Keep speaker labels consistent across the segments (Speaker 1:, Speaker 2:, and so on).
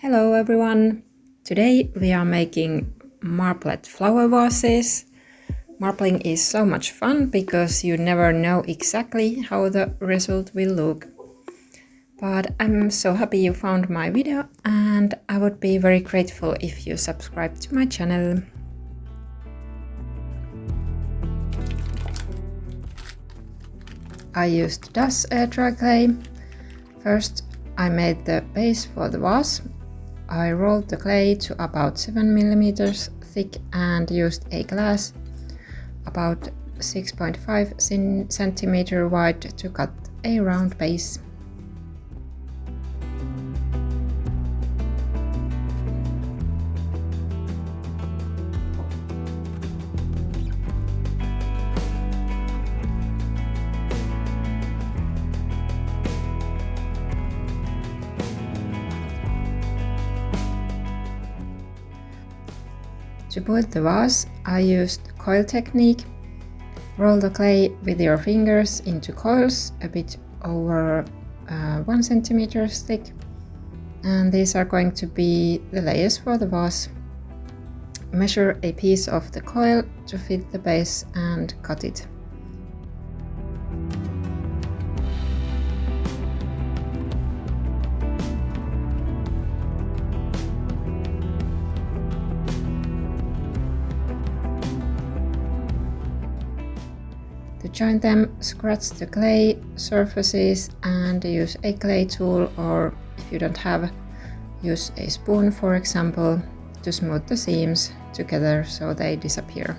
Speaker 1: Hello everyone! Today we are making marbled flower vases. Marbling is so much fun because you never know exactly how the result will look. But I'm so happy you found my video and I would be very grateful if you subscribe to my channel. I used Das dry clay. First I made the base for the vase. I rolled the clay to about 7 mm thick and used a glass about 6.5 cm wide to cut a round base. To put the vase, I used coil technique. Roll the clay with your fingers into coils a bit over 1 cm thick, and these are going to be the layers for the vase. Measure a piece of the coil to fit the base and cut it. To join them, scratch the clay surfaces and use a clay tool, or if you don't have, use a spoon for example, to smooth the seams together so they disappear.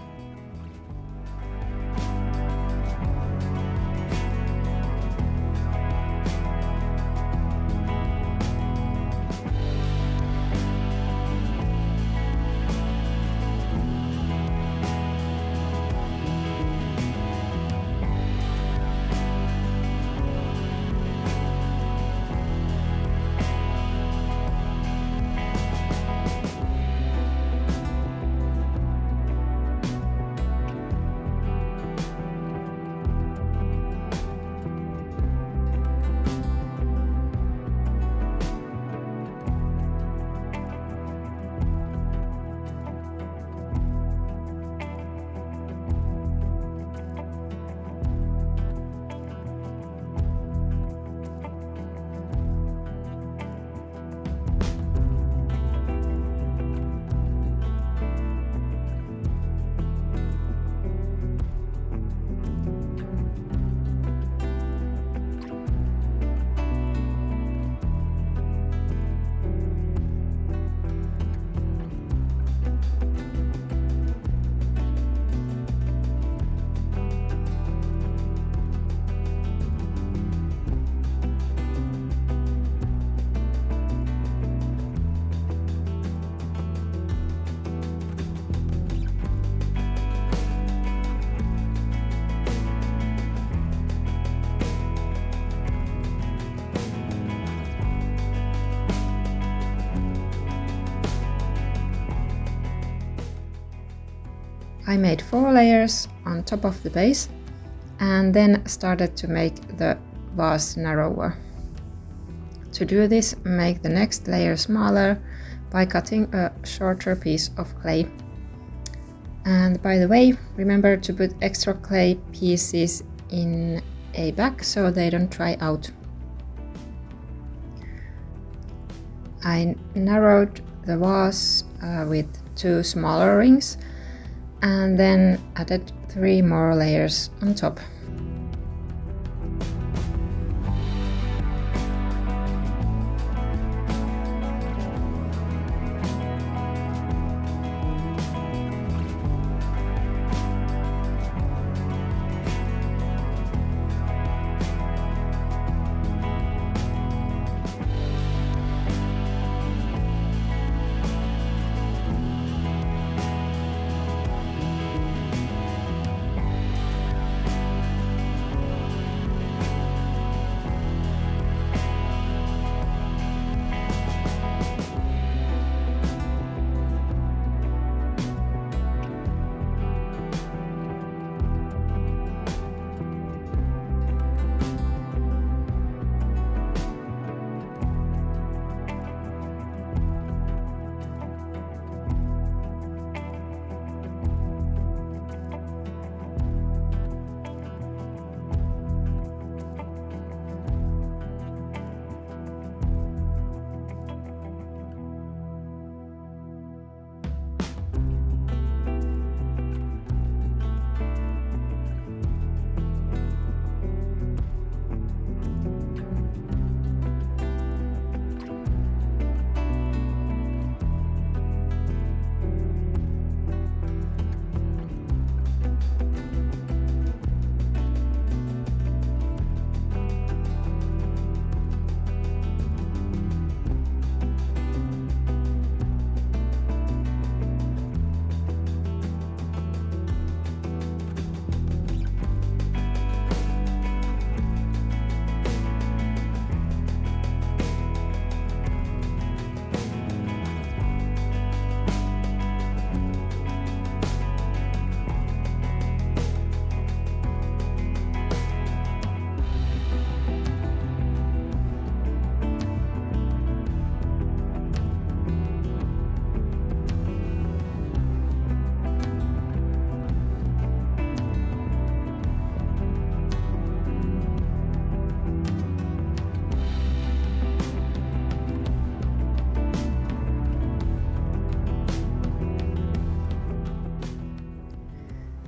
Speaker 1: I made 4 layers on top of the base and then started to make the vase narrower. To do this, make the next layer smaller by cutting a shorter piece of clay. And by the way, remember to put extra clay pieces in a bag so they don't dry out. I narrowed the vase with 2 smaller rings and then added 3 more layers on top.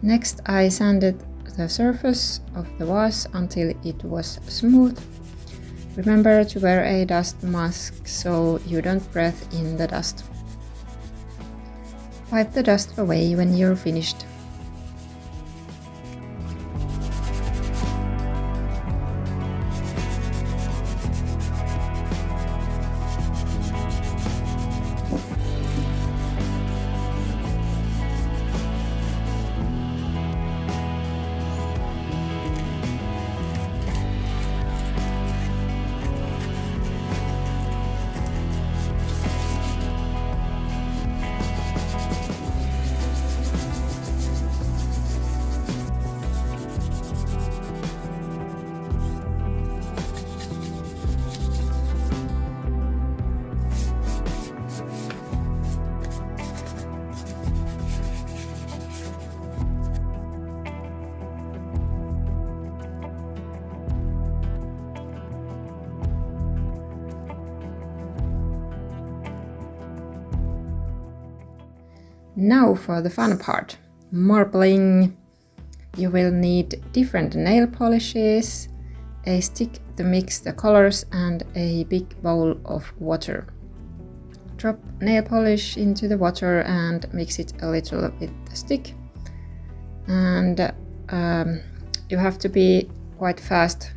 Speaker 1: Next I sanded the surface of the vase until it was smooth. Remember to wear a dust mask so you don't breathe in the dust. Wipe the dust away when you're finished. Now for the fun part, marbling. You will need different nail polishes, a stick to mix the colors and a big bowl of water. Drop nail polish into the water and mix it a little with the stick. And you have to be quite fast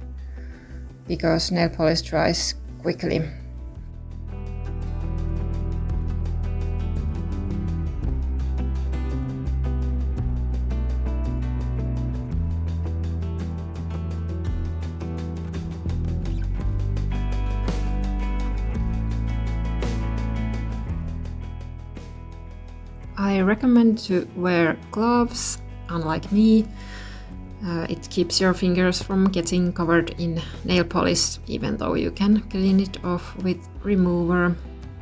Speaker 1: because nail polish dries quickly. I recommend to wear gloves, unlike me. It keeps your fingers from getting covered in nail polish, even though you can clean it off with remover.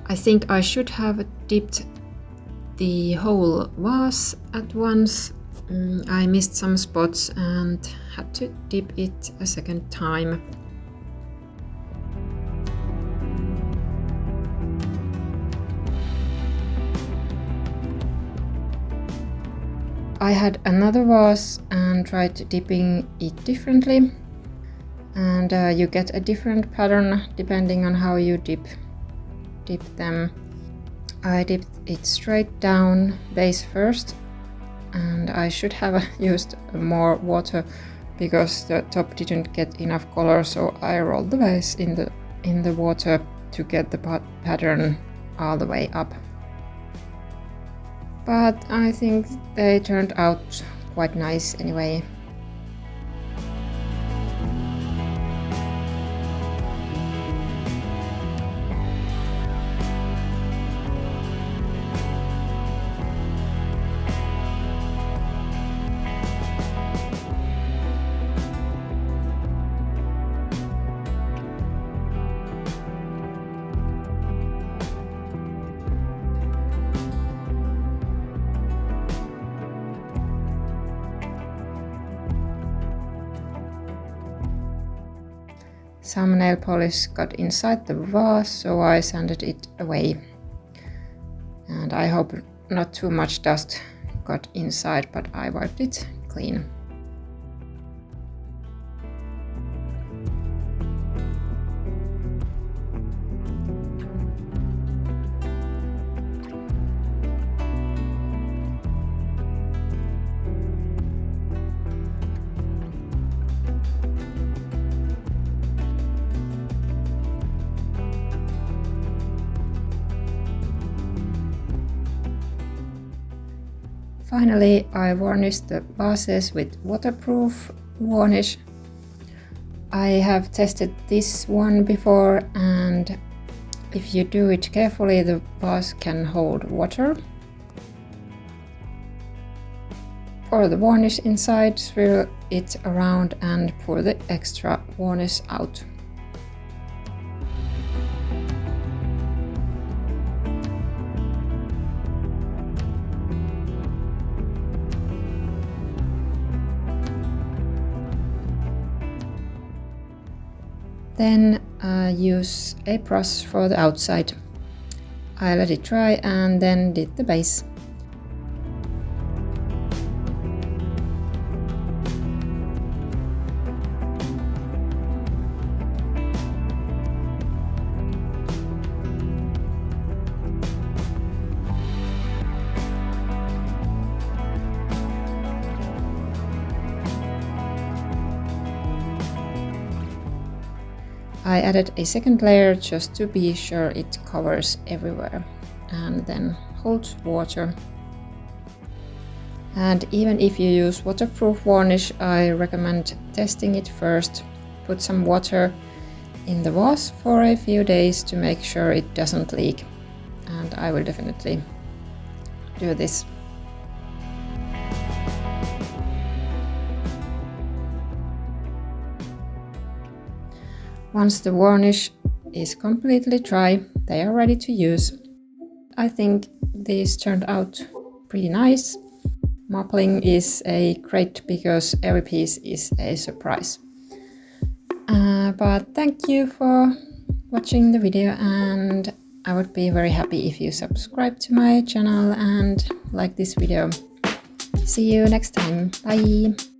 Speaker 1: I think I should have dipped the whole vase at once. I missed some spots and had to dip it a second time. I had another vase and tried dipping it differently, and you get a different pattern depending on how you dip them. I dipped it straight down base first, and I should have used more water because the top didn't get enough color, so I rolled the base in the water to get the pattern all the way up. But I think they turned out quite nice anyway. Some nail polish got inside the vase, so I sanded it away. And I hope not too much dust got inside, but I wiped it clean. Finally, I varnished the vases with waterproof varnish. I have tested this one before, and if you do it carefully, the vase can hold water. Pour the varnish inside, swirl it around and pour the extra varnish out. Then use a brush for the outside. I let it dry and then did the base. I added a second layer just to be sure it covers everywhere, and then holds water. And even if you use waterproof varnish, I recommend testing it first. Put some water in the vase for a few days to make sure it doesn't leak, and I will definitely do this. Once the varnish is completely dry, they are ready to use. I think these turned out pretty nice. Modeling is great because every piece is a surprise. But thank you for watching the video, and I would be very happy if you subscribe to my channel and like this video. See you next time. Bye!